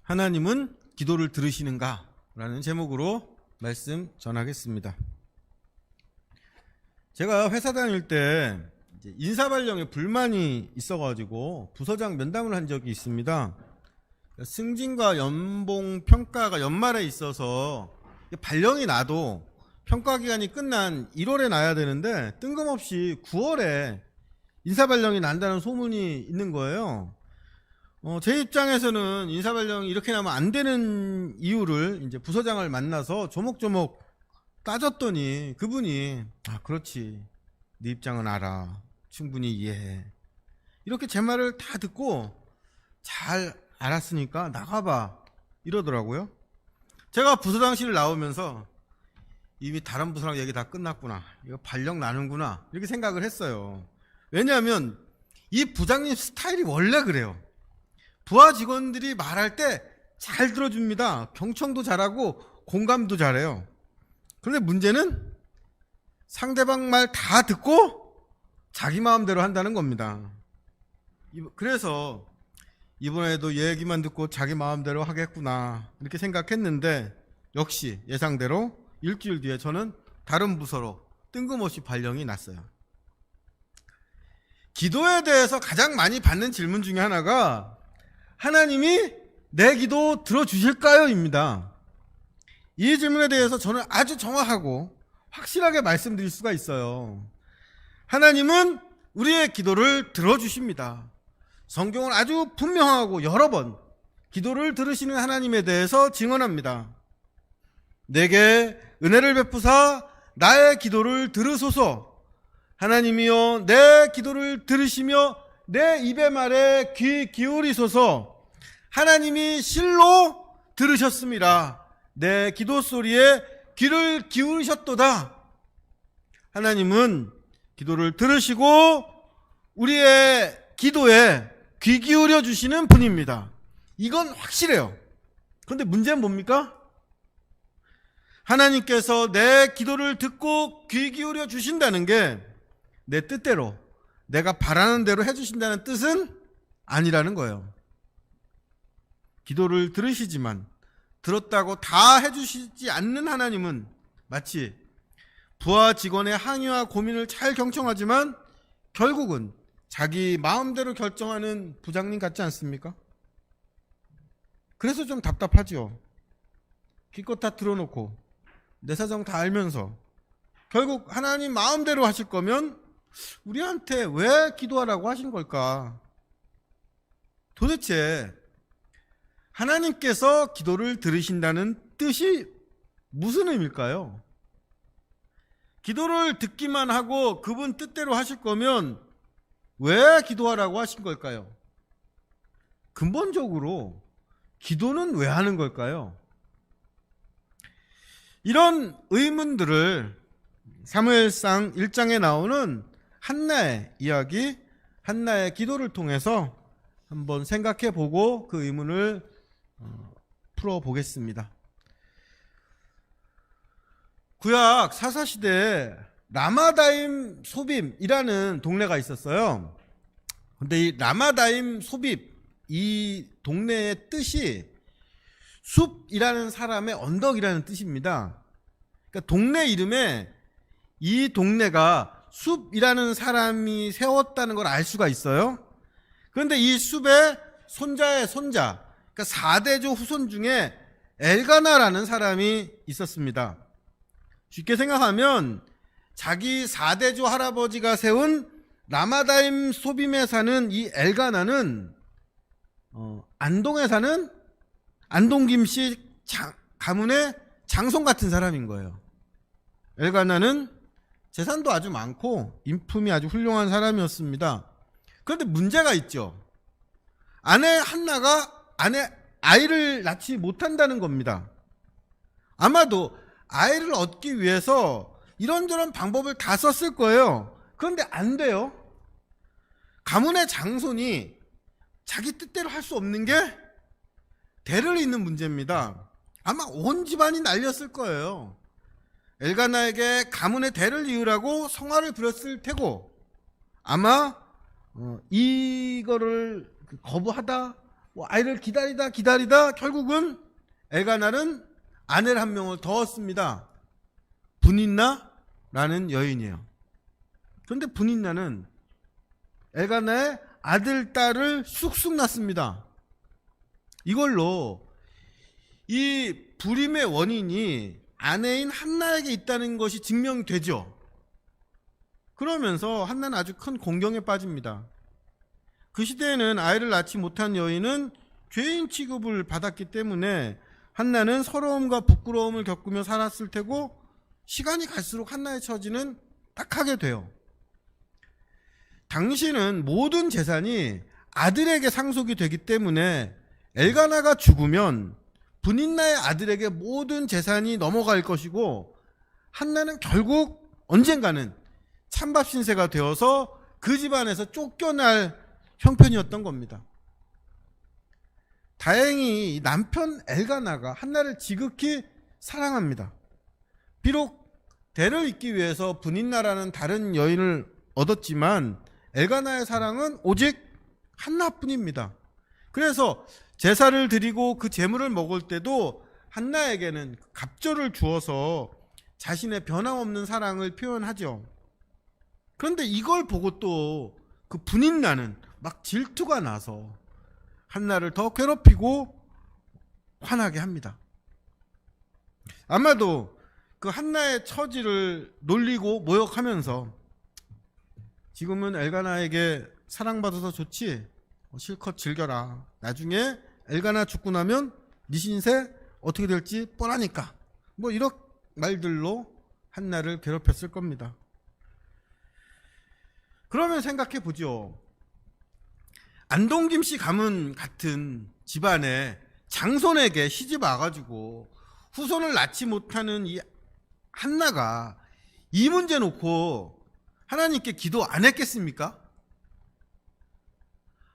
하나님은 기도를 들으시는가? 라는 제목으로 말씀 전하겠습니다. 제가 회사 다닐 때 인사발령에 불만이 있어가지고 부서장 면담을 한 적이 있습니다. 승진과 연봉 평가가 연말에 있어서 발령이 나도 평가 기간이 끝난 1월에 나야 되는데 뜬금없이 9월에 인사발령이 난다는 소문이 있는 거예요. 제 입장에서는 인사발령이 이렇게 나면 안 되는 이유를 이제 부서장을 만나서 조목조목 따졌더니 그분이 그렇지, 네 입장은 알아, 충분히 이해해, 이렇게 제 말을 다 듣고 잘 알았으니까 나가봐 이러더라고요. 제가 부서장실을 나오면서 이미 다른 부서랑 얘기 다 끝났구나, 이거 발령 나는구나, 이렇게 생각을 했어요. 왜냐하면 이 부장님 스타일이 원래 그래요. 부하 직원들이 말할 때 잘 들어줍니다. 경청도 잘하고 공감도 잘해요. 그런데 문제는 상대방 말 다 듣고 자기 마음대로 한다는 겁니다. 그래서 이번에도 얘기만 듣고 자기 마음대로 하겠구나 이렇게 생각했는데 역시 예상대로 일주일 뒤에 저는 다른 부서로 뜬금없이 발령이 났어요. 기도에 대해서 가장 많이 받는 질문 중에 하나가 하나님이 내 기도 들어주실까요? 입니다. 이 질문에 대해서 저는 아주 정확하고 확실하게 말씀드릴 수가 있어요. 하나님은 우리의 기도를 들어주십니다. 성경은 아주 분명하고 여러 번 기도를 들으시는 하나님에 대해서 증언합니다. 내게 은혜를 베푸사 나의 기도를 들으소서. 하나님이여 내 기도를 들으시며 내 입의 말에 귀 기울이소서. 하나님이 실로 들으셨습니다. 내 기도 소리에 귀를 기울이셨도다. 하나님은 기도를 들으시고 우리의 기도에 귀 기울여 주시는 분입니다. 이건 확실해요. 그런데 문제는 뭡니까? 하나님께서 내 기도를 듣고 귀 기울여 주신다는 게 내 뜻대로, 내가 바라는 대로 해주신다는 뜻은 아니라는 거예요. 기도를 들으시지만 들었다고 다 해주시지 않는 하나님은 마치 부하 직원의 항의와 고민을 잘 경청하지만 결국은 자기 마음대로 결정하는 부장님 같지 않습니까? 그래서 좀 답답하죠. 기껏 다 들어놓고 내 사정 다 알면서 결국 하나님 마음대로 하실 거면 우리한테 왜 기도하라고 하신 걸까? 도대체 하나님께서 기도를 들으신다는 뜻이 무슨 의미일까요? 기도를 듣기만 하고 그분 뜻대로 하실 거면 왜 기도하라고 하신 걸까요? 근본적으로 기도는 왜 하는 걸까요? 이런 의문들을 사무엘상 1장에 나오는 한나의 이야기, 한나의 기도를 통해서 한번 생각해 보고 그 의문을 풀어보겠습니다. 구약 사사시대에 라마다임 소빔이라는 동네가 있었어요. 근데 이 라마다임 소빔, 이 동네의 뜻이 숲이라는 사람의 언덕이라는 뜻입니다. 그러니까 동네 이름에 이 동네가 숲이라는 사람이 세웠다는 걸 알 수가 있어요. 그런데 이 숲에 손자의 손자, 그러니까 4대조 후손 중에 엘가나라는 사람이 있었습니다. 쉽게 생각하면 자기 4대조 할아버지가 세운 라마다임 소빔에 사는 이 엘가나는 안동에 사는 안동 김씨 가문의 장손 같은 사람인 거예요. 엘가나는 재산도 아주 많고 인품이 아주 훌륭한 사람이었습니다. 그런데 문제가 있죠. 아내 한나가 아이를 낳지 못한다는 겁니다. 아마도 아이를 얻기 위해서 이런저런 방법을 다 썼을 거예요. 그런데 안 돼요. 가문의 장손이 자기 뜻대로 할 수 없는 게 대를 잇는 문제입니다. 아마 온 집안이 날렸을 거예요. 엘가나에게 가문의 대를 이으라고 성화를 부렸을 테고 아마 이거를 거부하다 아이를 기다리다 결국은 엘가나는 아내를 한 명을 더 얻습니다. 분인나라는 여인이에요. 그런데 분인나는 엘가나의 아들, 딸을 쑥쑥 낳습니다. 이걸로 이 불임의 원인이 아내인 한나에게 있다는 것이 증명되죠. 그러면서 한나는 아주 큰 공경에 빠집니다. 그 시대에는 아이를 낳지 못한 여인은 죄인 취급을 받았기 때문에 한나는 서러움과 부끄러움을 겪으며 살았을 테고, 시간이 갈수록 한나의 처지는 딱하게 돼요. 당시는 모든 재산이 아들에게 상속이 되기 때문에 엘가나가 죽으면 분인나의 아들에게 모든 재산이 넘어갈 것이고, 한나는 결국 언젠가는 찬밥 신세가 되어서 그 집안에서 쫓겨날 형편이었던 겁니다. 다행히 남편 엘가나가 한나를 지극히 사랑합니다. 비록 대를 잇기 위해서 분인나라는 다른 여인을 얻었지만 엘가나의 사랑은 오직 한나뿐입니다. 그래서 제사를 드리고 그 제물을 먹을 때도 한나에게는 갑절을 주어서 자신의 변함없는 사랑을 표현하죠. 그런데 이걸 보고 또 그 분인나는 막 질투가 나서 한나를 더 괴롭히고 화나게 합니다. 아마도 그 한나의 처지를 놀리고 모욕하면서 지금은 엘가나에게 사랑받아서 좋지, 실컷 즐겨라. 나중에 엘가나 죽고 나면 네 신세 어떻게 될지 뻔하니까, 이런 말들로 한나를 괴롭혔을 겁니다. 그러면 생각해 보죠. 안동김씨 가문 같은 집안에 장손에게 시집 와가지고 후손을 낳지 못하는 이 한나가 이 문제 놓고 하나님께 기도 안 했겠습니까?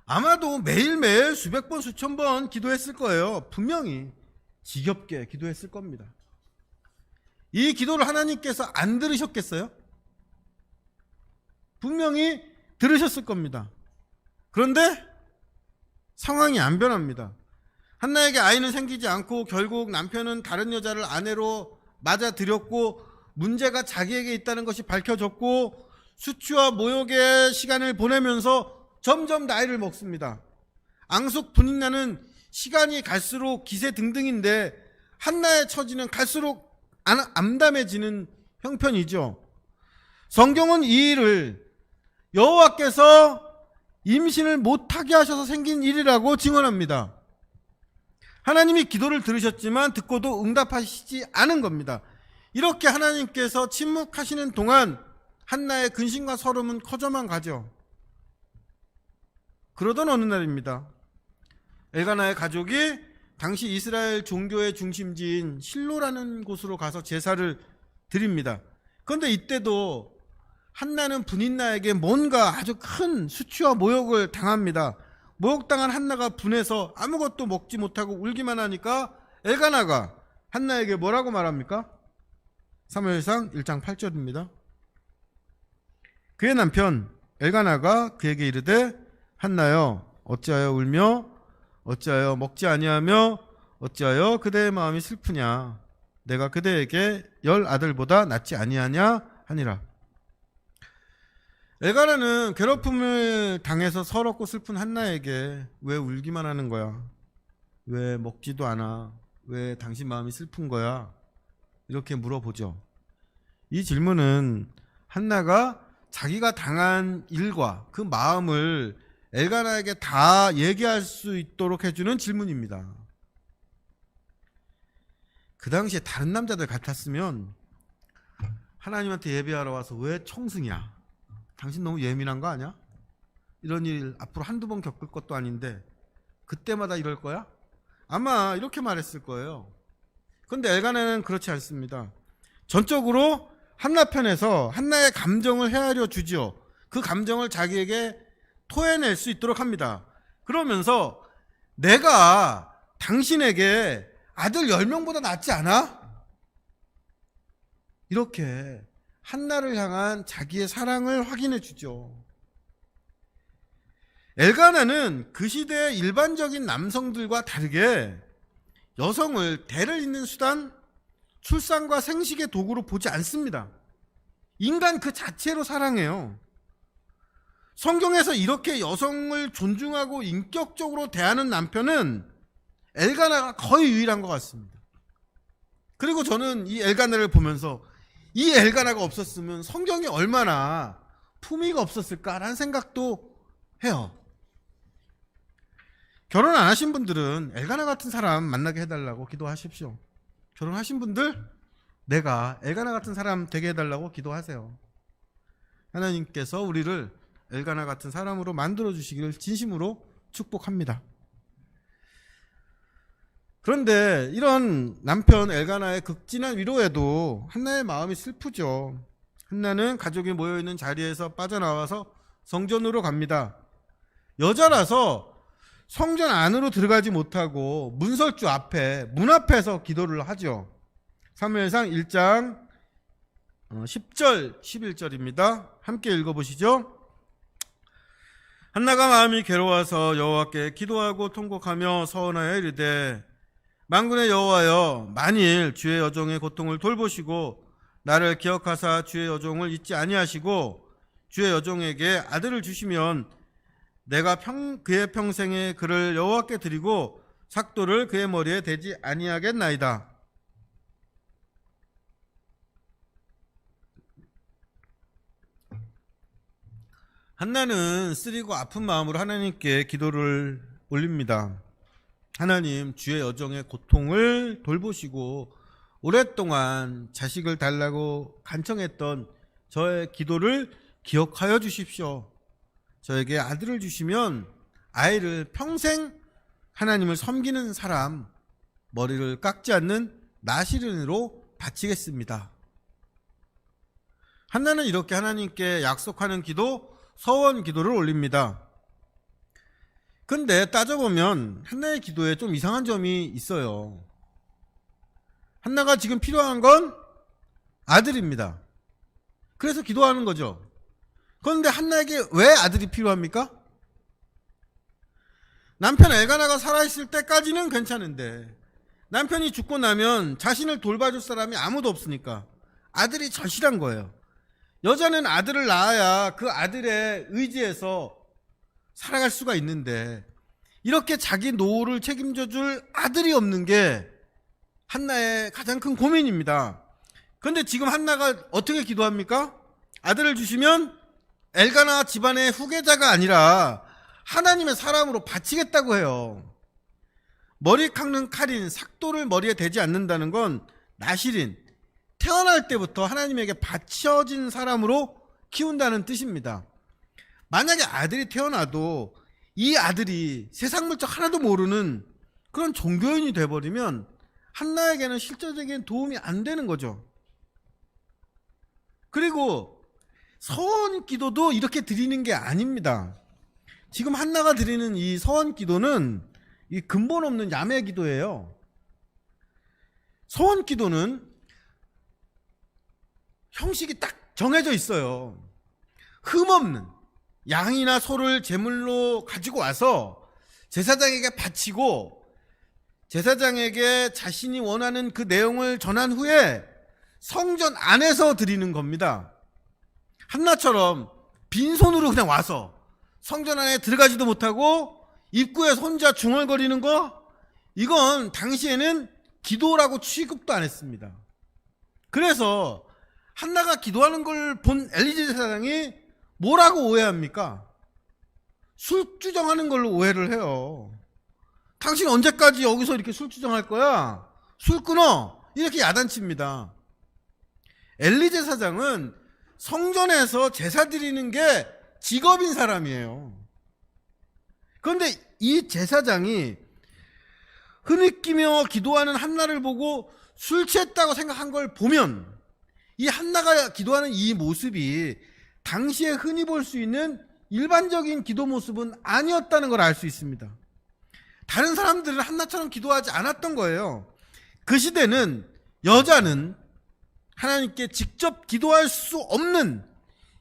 아마도 매일매일 수백 번 수천 번 기도했을 거예요. 분명히 지겹게 기도했을 겁니다. 이 기도를 하나님께서 안 들으셨겠어요? 분명히 들으셨을 겁니다. 그런데 상황이 안 변합니다. 한나에게 아이는 생기지 않고 결국 남편은 다른 여자를 아내로 맞아들였고, 문제가 자기에게 있다는 것이 밝혀졌고, 수치와 모욕의 시간을 보내면서 점점 나이를 먹습니다. 앙숙 분인나는 시간이 갈수록 기세등등인데 한나의 처지는 갈수록 암담해지는 형편이죠. 성경은 이 일을 여호와께서 임신을 못하게 하셔서 생긴 일이라고 증언합니다. 하나님이 기도를 들으셨지만 듣고도 응답하시지 않은 겁니다. 이렇게 하나님께서 침묵하시는 동안 한나의 근심과 서름은 커져만 가죠. 그러던 어느 날입니다. 엘가나의 가족이 당시 이스라엘 종교의 중심지인 실로라는 곳으로 가서 제사를 드립니다. 그런데 이때도 한나는 분인나에게 뭔가 아주 큰 수치와 모욕을 당합니다. 모욕당한 한나가 분해서 아무것도 먹지 못하고 울기만 하니까 엘가나가 한나에게 뭐라고 말합니까? 사무엘상 1장 8절입니다. 그의 남편 엘가나가 그에게 이르되, 한나여, 어찌하여 울며 어찌하여 먹지 아니하며 어찌하여 그대의 마음이 슬프냐? 내가 그대에게 10 아들보다 낫지 아니하냐 하니라. 엘가나는 괴롭힘을 당해서 서럽고 슬픈 한나에게 왜 울기만 하는 거야? 왜 먹지도 않아? 왜 당신 마음이 슬픈 거야? 이렇게 물어보죠. 이 질문은 한나가 자기가 당한 일과 그 마음을 엘가나에게 다 얘기할 수 있도록 해주는 질문입니다. 그 당시에 다른 남자들 같았으면 하나님한테 예배하러 와서 왜 청승이야? 당신 너무 예민한 거 아니야? 이런 일 앞으로 한두 번 겪을 것도 아닌데 그때마다 이럴 거야? 아마 이렇게 말했을 거예요. 그런데 엘가나는 그렇지 않습니다. 전적으로 한나 편에서 한나의 감정을 헤아려 주죠. 그 감정을 자기에게 토해낼 수 있도록 합니다. 그러면서 내가 당신에게 아들 10명보다 낫지 않아? 이렇게 한나를 향한 자기의 사랑을 확인해 주죠. 엘가나는 그 시대의 일반적인 남성들과 다르게 여성을 대를 잇는 수단, 출산과 생식의 도구로 보지 않습니다. 인간 그 자체로 사랑해요. 성경에서 이렇게 여성을 존중하고 인격적으로 대하는 남편은 엘가나가 거의 유일한 것 같습니다. 그리고 저는 이 엘가나를 보면서 이 엘가나가 없었으면 성경이 얼마나 품위가 없었을까라는 생각도 해요. 결혼 안 하신 분들은 엘가나 같은 사람 만나게 해달라고 기도하십시오. 결혼하신 분들, 내가 엘가나 같은 사람 되게 해달라고 기도하세요. 하나님께서 우리를 엘가나 같은 사람으로 만들어 주시기를 진심으로 축복합니다. 그런데 이런 남편 엘가나의 극진한 위로에도 한나의 마음이 슬프죠. 한나는 가족이 모여있는 자리에서 빠져나와서 성전으로 갑니다. 여자라서 성전 안으로 들어가지 못하고 문설주 앞에, 문 앞에서 기도를 하죠. 사무엘상 1장 10절 11절입니다. 함께 읽어보시죠. 한나가 마음이 괴로워서 여호와께 기도하고 통곡하며 서원하여 이르되 만군의 여호와여, 만일 주의 여종의 고통을 돌보시고 나를 기억하사 주의 여종을 잊지 아니하시고 주의 여종에게 아들을 주시면 내가 그의 평생에 그를 여호와께 드리고 삭도를 그의 머리에 대지 아니하겠나이다. 한나는 쓰리고 아픈 마음으로 하나님께 기도를 올립니다. 하나님, 주의 여종의 고통을 돌보시고 오랫동안 자식을 달라고 간청했던 저의 기도를 기억하여 주십시오. 저에게 아들을 주시면 아이를 평생 하나님을 섬기는 사람, 머리를 깎지 않는 나시린으로 바치겠습니다. 한나는 이렇게 하나님께 약속하는 기도, 서원 기도를 올립니다. 근데 따져보면 한나의 기도에 좀 이상한 점이 있어요. 한나가 지금 필요한 건 아들입니다. 그래서 기도하는 거죠. 그런데 한나에게 왜 아들이 필요합니까? 남편 엘가나가 살아있을 때까지는 괜찮은데 남편이 죽고 나면 자신을 돌봐줄 사람이 아무도 없으니까 아들이 절실한 거예요. 여자는 아들을 낳아야 그 아들의 의지에서 살아갈 수가 있는데 이렇게 자기 노후를 책임져 줄 아들이 없는 게 한나의 가장 큰 고민입니다. 그런데 지금 한나가 어떻게 기도합니까? 아들을 주시면 엘가나 집안의 후계자가 아니라 하나님의 사람으로 바치겠다고 해요. 머리 깎는 칼인 삭도를 머리에 대지 않는다는 건 나실인, 태어날 때부터 하나님에게 바쳐진 사람으로 키운다는 뜻입니다. 만약에 아들이 태어나도 이 아들이 세상 물정 하나도 모르는 그런 종교인이 돼버리면 한나에게는 실질적인 도움이 안 되는 거죠. 그리고 서원 기도도 이렇게 드리는 게 아닙니다. 지금 한나가 드리는 이 서원 기도는 이 근본 없는 야매 기도예요. 서원 기도는 형식이 딱 정해져 있어요. 흠없는 양이나 소를 제물로 가지고 와서 제사장에게 바치고 제사장에게 자신이 원하는 그 내용을 전한 후에 성전 안에서 드리는 겁니다. 한나처럼 빈손으로 그냥 와서 성전 안에 들어가지도 못하고 입구에서 혼자 중얼거리는 거, 이건 당시에는 기도라고 취급도 안 했습니다. 그래서 한나가 기도하는 걸 본 엘리제 제사장이 뭐라고 오해합니까? 술주정하는 걸로 오해를 해요. 당신 언제까지 여기서 이렇게 술주정할 거야? 술 끊어! 이렇게 야단칩니다. 엘리제 사장은 성전에서 제사 드리는 게 직업인 사람이에요. 그런데 이 제사장이 흐느끼며 기도하는 한나를 보고 술 취했다고 생각한 걸 보면 이 한나가 기도하는 이 모습이 당시에 흔히 볼 수 있는 일반적인 기도 모습은 아니었다는 걸 알 수 있습니다. 다른 사람들은 한나처럼 기도하지 않았던 거예요. 그 시대는 여자는 하나님께 직접 기도할 수 없는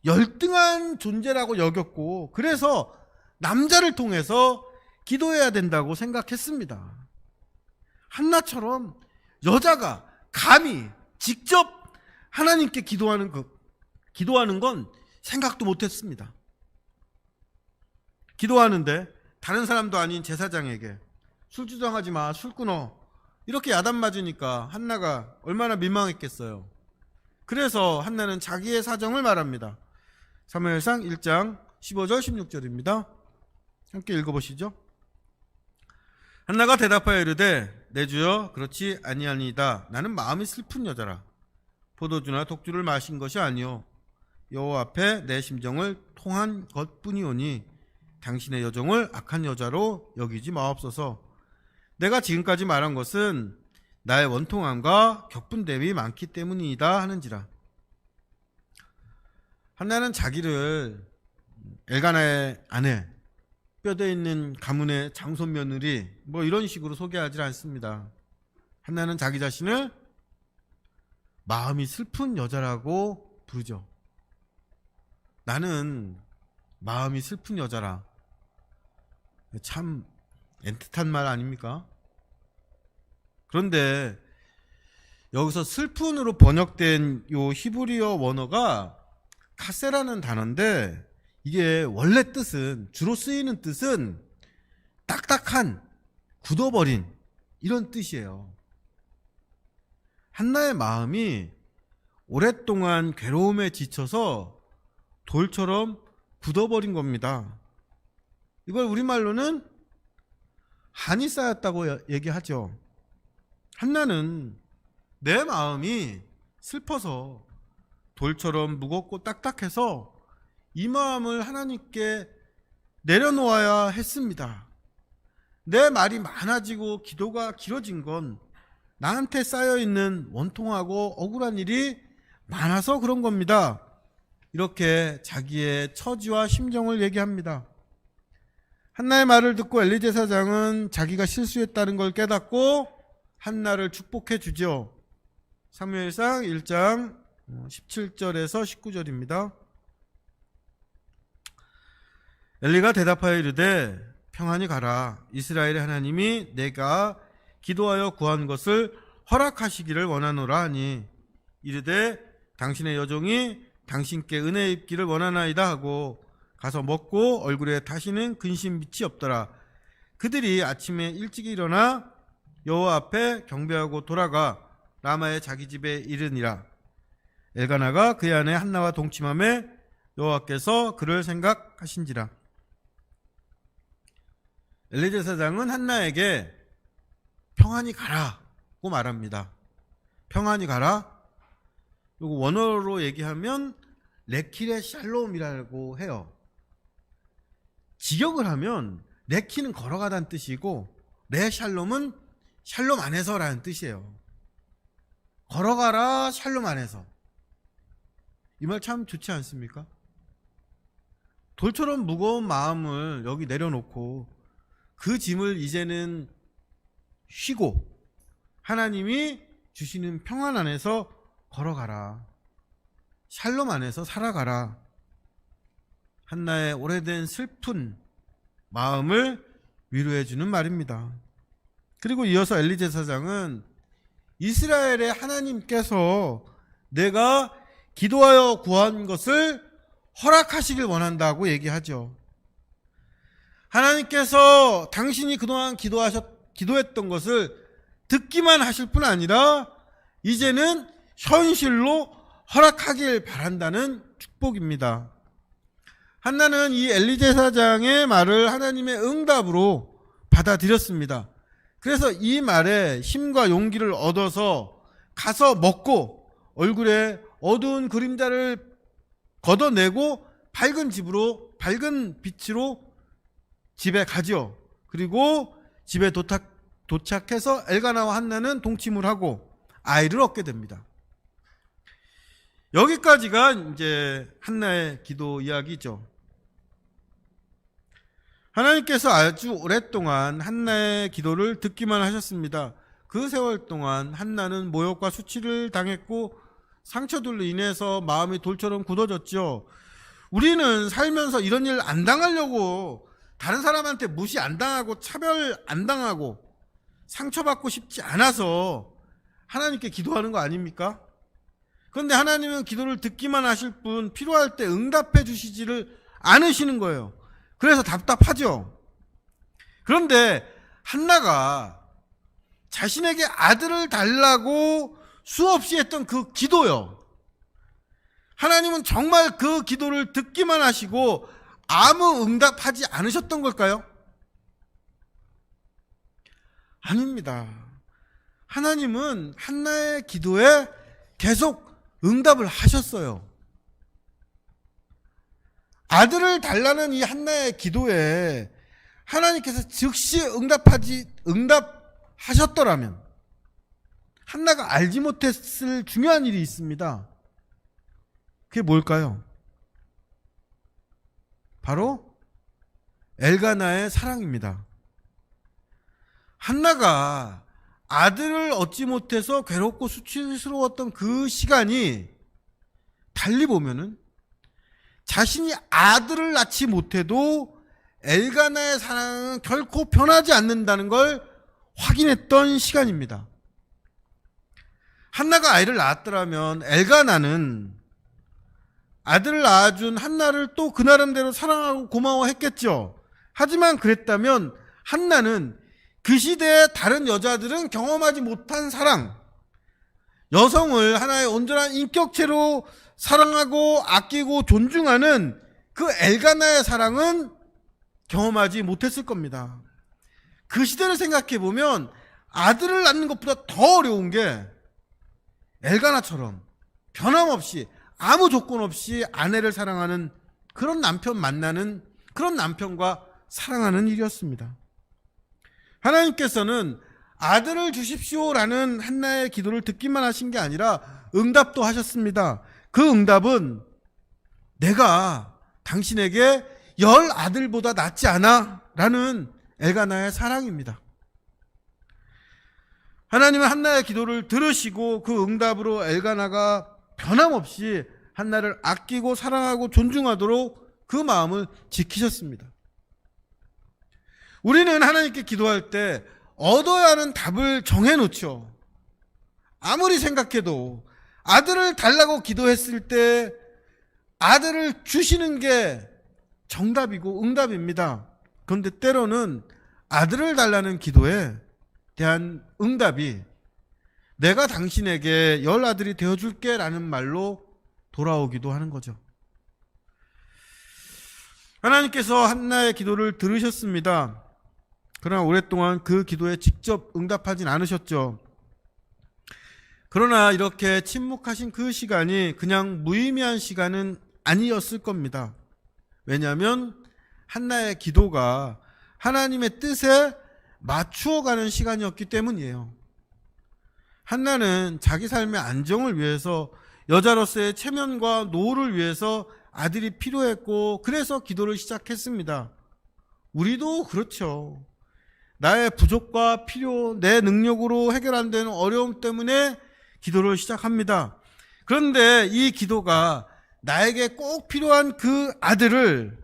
열등한 존재라고 여겼고, 그래서 남자를 통해서 기도해야 된다고 생각했습니다. 한나처럼 여자가 감히 직접 하나님께 기도하는 건 생각도 못했습니다. 기도하는데 다른 사람도 아닌 제사장에게 술 주정하지 마, 술 끊어, 이렇게 야단 맞으니까 한나가 얼마나 민망했겠어요. 그래서 한나는 자기의 사정을 말합니다. 사무엘상 1장 15절 16절입니다. 함께 읽어보시죠. 한나가 대답하여 이르되 내 주여 그렇지 아니하니이다. 나는 마음이 슬픈 여자라. 포도주나 독주를 마신 것이 아니요 여호와 앞에 내 심정을 통한 것뿐이오니 당신의 여종을 악한 여자로 여기지 마옵소서. 내가 지금까지 말한 것은 나의 원통함과 격분됨이 많기 때문이다 하는지라. 한나는 자기를 엘가나의 아내, 뼈대 있는 가문의 장손 며느리 뭐 이런 식으로 소개하지 않습니다. 한나는 자기 자신을 마음이 슬픈 여자라고 부르죠. 나는 마음이 슬픈 여자라. 참 애틋한 말 아닙니까? 그런데 여기서 슬픈으로 번역된 요 히브리어 원어가 카세라는 단어인데, 이게 원래 뜻은, 주로 쓰이는 뜻은 딱딱한, 굳어버린 이런 뜻이에요. 한나의 마음이 오랫동안 괴로움에 지쳐서 돌처럼 굳어버린 겁니다. 이걸 우리말로는 한이 쌓였다고 얘기하죠. 한나는 내 마음이 슬퍼서 돌처럼 무겁고 딱딱해서 이 마음을 하나님께 내려놓아야 했습니다. 내 말이 많아지고 기도가 길어진 건 나한테 쌓여있는 원통하고 억울한 일이 많아서 그런 겁니다. 이렇게 자기의 처지와 심정을 얘기합니다. 한나의 말을 듣고 엘리 제사장은 자기가 실수했다는 걸 깨닫고 한나를 축복해 주죠. 사무엘상 1장 17절에서 19절입니다. 엘리가 대답하여 이르되 평안히 가라. 이스라엘의 하나님이 내가 기도하여 구한 것을 허락하시기를 원하노라 하니 이르되 당신의 여종이 당신께 은혜 입기를 원하나이다 하고 가서 먹고 얼굴에 다시는 근심 밑이 없더라. 그들이 아침에 일찍 일어나 여호와 앞에 경배하고 돌아가 라마의 자기 집에 이르니라. 엘가나가 그의 아내 한나와 동침함에 여호와께서 그를 생각하신지라. 엘리 제사장은 한나에게 평안히 가라고 말합니다. 평안히 가라. 이거 원어로 얘기하면 레킬의 샬롬이라고 해요. 직역을 하면 레키는 걸어가다는 뜻이고 레 샬롬은 샬롬 안에서라는 뜻이에요. 걸어가라 샬롬 안에서. 이 말 참 좋지 않습니까? 돌처럼 무거운 마음을 여기 내려놓고 그 짐을 이제는 쉬고 하나님이 주시는 평안 안에서 걸어가라. 샬롬 안에서 살아가라. 한나의 오래된 슬픈 마음을 위로해 주는 말입니다. 그리고 이어서 엘리 제사장은 이스라엘의 하나님께서 내가 기도하여 구한 것을 허락하시길 원한다고 얘기하죠. 하나님께서 당신이 그동안 기도했던 것을 듣기만 하실 뿐 아니라 이제는 현실로 허락하길 바란다는 축복입니다. 한나는 이 엘리 제사장의 말을 하나님의 응답으로 받아들였습니다. 그래서 이 말에 힘과 용기를 얻어서 가서 먹고 얼굴에 어두운 그림자를 걷어내고 밝은 빛으로 집에 가죠. 그리고 집에 도착해서 엘가나와 한나는 동침을 하고 아이를 얻게 됩니다. 여기까지가 이제 한나의 기도 이야기죠. 하나님께서 아주 오랫동안 한나의 기도를 듣기만 하셨습니다. 그 세월 동안 한나는 모욕과 수치를 당했고 상처들로 인해서 마음이 돌처럼 굳어졌죠. 우리는 살면서 이런 일 안 당하려고 다른 사람한테 무시 안 당하고 차별 안 당하고 상처받고 싶지 않아서 하나님께 기도하는 거 아닙니까? 그런데 하나님은 기도를 듣기만 하실 뿐 필요할 때 응답해 주시지를 않으시는 거예요. 그래서 답답하죠. 그런데 한나가 자신에게 아들을 달라고 수없이 했던 그 기도요. 하나님은 정말 그 기도를 듣기만 하시고 아무 응답하지 않으셨던 걸까요? 아닙니다. 하나님은 한나의 기도에 계속 응답을 하셨어요. 아들을 달라는 이 한나의 기도에 하나님께서 즉시 응답하셨더라면 한나가 알지 못했을 중요한 일이 있습니다. 그게 뭘까요? 바로 엘가나의 사랑입니다. 한나가 아들을 얻지 못해서 괴롭고 수치스러웠던 그 시간이 달리 보면은 자신이 아들을 낳지 못해도 엘가나의 사랑은 결코 변하지 않는다는 걸 확인했던 시간입니다. 한나가 아이를 낳았더라면 엘가나는 아들을 낳아준 한나를 또 그 나름대로 사랑하고 고마워했겠죠. 하지만 그랬다면 한나는 그 시대의 다른 여자들은 경험하지 못한 사랑, 여성을 하나의 온전한 인격체로 사랑하고 아끼고 존중하는 그 엘가나의 사랑은 경험하지 못했을 겁니다. 그 시대를 생각해 보면 아들을 낳는 것보다 더 어려운 게 엘가나처럼 변함없이 아무 조건 없이 아내를 사랑하는 그런 남편 만나는 그런 남편과 사랑하는 일이었습니다. 하나님께서는 아들을 주십시오라는 한나의 기도를 듣기만 하신 게 아니라 응답도 하셨습니다. 그 응답은 내가 당신에게 10 아들보다 낫지 않아 라는 엘가나의 사랑입니다. 하나님은 한나의 기도를 들으시고 그 응답으로 엘가나가 변함없이 한나를 아끼고 사랑하고 존중하도록 그 마음을 지키셨습니다. 우리는 하나님께 기도할 때 얻어야 하는 답을 정해놓죠. 아무리 생각해도 아들을 달라고 기도했을 때 아들을 주시는 게 정답이고 응답입니다. 그런데 때로는 아들을 달라는 기도에 대한 응답이 내가 당신에게 10 아들이 되어줄게 라는 말로 돌아오기도 하는 거죠. 하나님께서 한나의 기도를 들으셨습니다. 그러나 오랫동안 그 기도에 직접 응답하진 않으셨죠. 그러나 이렇게 침묵하신 그 시간이 그냥 무의미한 시간은 아니었을 겁니다. 왜냐하면 한나의 기도가 하나님의 뜻에 맞추어가는 시간이었기 때문이에요. 한나는 자기 삶의 안정을 위해서 여자로서의 체면과 노후를 위해서 아들이 필요했고 그래서 기도를 시작했습니다. 우리도 그렇죠. 나의 부족과 필요, 내 능력으로 해결 안 되는 어려움 때문에 기도를 시작합니다. 그런데 이 기도가 나에게 꼭 필요한 그 아들을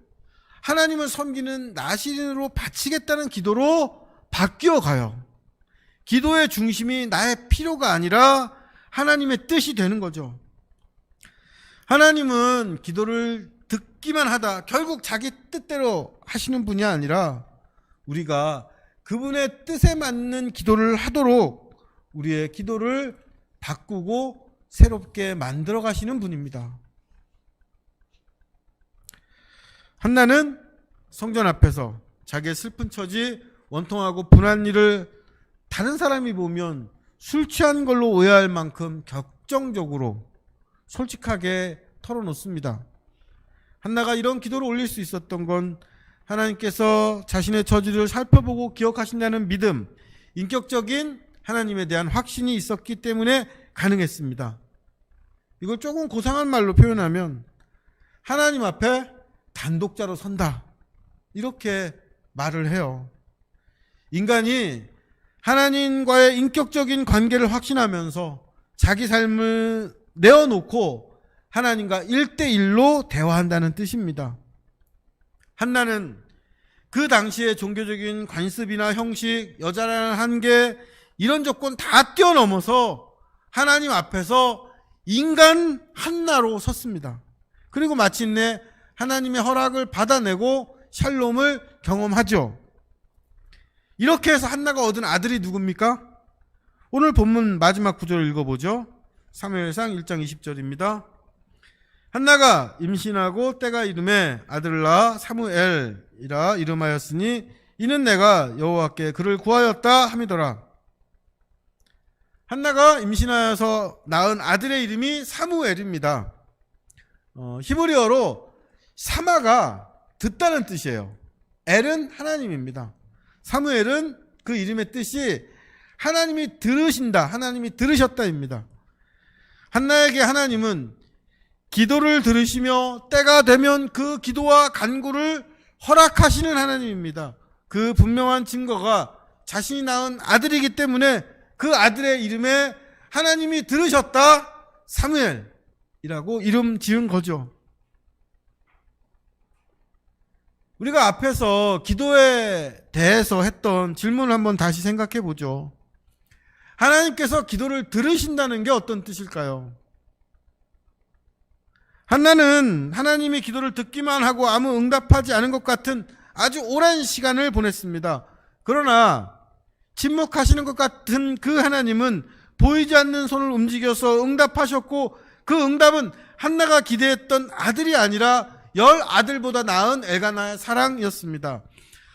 하나님을 섬기는 나시린으로 바치겠다는 기도로 바뀌어 가요. 기도의 중심이 나의 필요가 아니라 하나님의 뜻이 되는 거죠. 하나님은 기도를 듣기만 하다 결국 자기 뜻대로 하시는 분이 아니라 우리가 그분의 뜻에 맞는 기도를 하도록 우리의 기도를 바꾸고 새롭게 만들어 가시는 분입니다. 한나는 성전 앞에서 자기의 슬픈 처지, 원통하고 분한 일을 다른 사람이 보면 술 취한 걸로 오해할 만큼 격정적으로 솔직하게 털어놓습니다. 한나가 이런 기도를 올릴 수 있었던 건 하나님께서 자신의 처지를 살펴보고 기억하신다는 믿음, 인격적인 하나님에 대한 확신이 있었기 때문에 가능했습니다. 이걸 조금 고상한 말로 표현하면 하나님 앞에 단독자로 선다, 이렇게 말을 해요. 인간이 하나님과의 인격적인 관계를 확신하면서 자기 삶을 내어놓고 하나님과 1대1로 대화한다는 뜻입니다. 한나는 그 당시의 종교적인 관습이나 형식, 여자라는 한계, 이런 조건 다 뛰어넘어서 하나님 앞에서 인간 한나로 섰습니다. 그리고 마침내 하나님의 허락을 받아내고 샬롬을 경험하죠. 이렇게 해서 한나가 얻은 아들이 누굽니까? 오늘 본문 마지막 구절을 읽어보죠. 사무엘상 1장 20절입니다. 한나가 임신하고 때가 이름에 아들을 낳아 사무엘이라 이름하였으니 이는 내가 여호와께 그를 구하였다 함이더라. 한나가 임신하여서 낳은 아들의 이름이 사무엘입니다. 히브리어로 사마가 듣다는 뜻이에요. 엘은 하나님입니다. 사무엘은 그 이름의 뜻이 하나님이 들으신다, 하나님이 들으셨다입니다. 한나에게 하나님은 기도를 들으시며 때가 되면 그 기도와 간구를 허락하시는 하나님입니다. 그 분명한 증거가 자신이 낳은 아들이기 때문에 그 아들의 이름에 하나님이 들으셨다, 사무엘이라고 이름 지은 거죠. 우리가 앞에서 기도에 대해서 했던 질문을 한번 다시 생각해 보죠. 하나님께서 기도를 들으신다는 게 어떤 뜻일까요? 한나는 하나님이 기도를 듣기만 하고 아무 응답하지 않은 것 같은 아주 오랜 시간을 보냈습니다. 그러나 침묵하시는 것 같은 그 하나님은 보이지 않는 손을 움직여서 응답하셨고, 그 응답은 한나가 기대했던 아들이 아니라 10아들보다 나은 엘가나의 사랑이었습니다.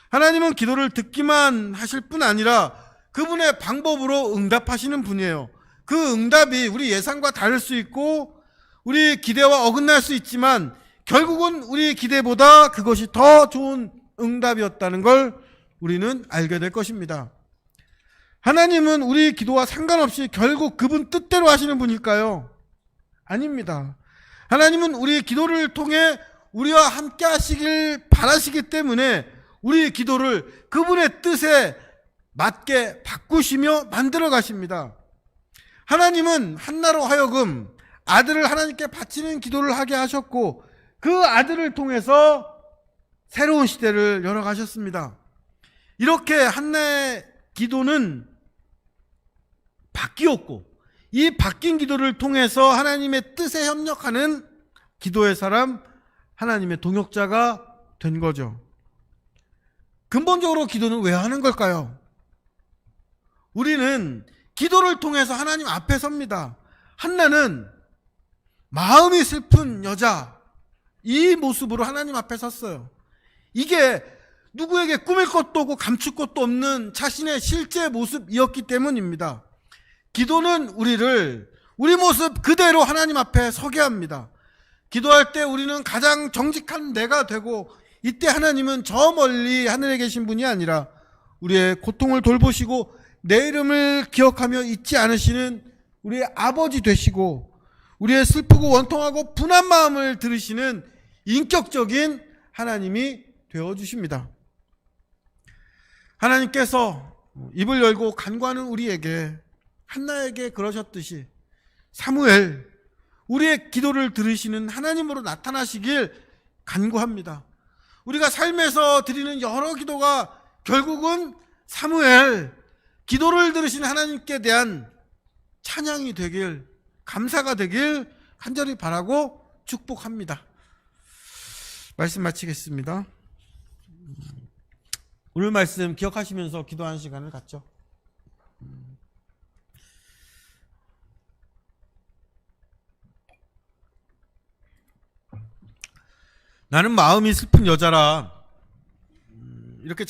하나님은 기도를 듣기만 하실 뿐 아니라 그분의 방법으로 응답하시는 분이에요. 그 응답이 우리 예상과 다를 수 있고 우리 기대와 어긋날 수 있지만 결국은 우리 기대보다 그것이 더 좋은 응답이었다는 걸 우리는 알게 될 것입니다. 하나님은 우리 기도와 상관없이 결국 그분 뜻대로 하시는 분일까요? 아닙니다. 하나님은 우리 기도를 통해 우리와 함께 하시길 바라시기 때문에 우리 기도를 그분의 뜻에 맞게 바꾸시며 만들어 가십니다. 하나님은 한나로 하여금 아들을 하나님께 바치는 기도를 하게 하셨고, 그 아들을 통해서 새로운 시대를 열어가셨습니다. 이렇게 한나의 기도는 바뀌었고, 이 바뀐 기도를 통해서 하나님의 뜻에 협력하는 기도의 사람, 하나님의 동역자가 된 거죠. 근본적으로 기도는 왜 하는 걸까요? 우리는 기도를 통해서 하나님 앞에 섭니다. 한나는 마음이 슬픈 여자, 이 모습으로 하나님 앞에 섰어요. 이게 누구에게 꾸밀 것도 없고 감출 것도 없는 자신의 실제 모습이었기 때문입니다. 기도는 우리를 우리 모습 그대로 하나님 앞에 서게 합니다. 기도할 때 우리는 가장 정직한 내가 되고, 이때 하나님은 저 멀리 하늘에 계신 분이 아니라 우리의 고통을 돌보시고 내 이름을 기억하며 잊지 않으시는 우리의 아버지 되시고, 우리의 슬프고 원통하고 분한 마음을 들으시는 인격적인 하나님이 되어주십니다. 하나님께서 입을 열고 간구하는 우리에게, 한나에게 그러셨듯이 사무엘, 우리의 기도를 들으시는 하나님으로 나타나시길 간구합니다. 우리가 삶에서 드리는 여러 기도가 결국은 사무엘, 기도를 들으신 하나님께 대한 찬양이 되길, 감사가 되길 간절히 바라고 축복합니다. 말씀 마치겠습니다. 오늘 말씀 기억하시면서 기도하는 시간을 갖죠. 나는 마음이 슬픈 여자라 이렇게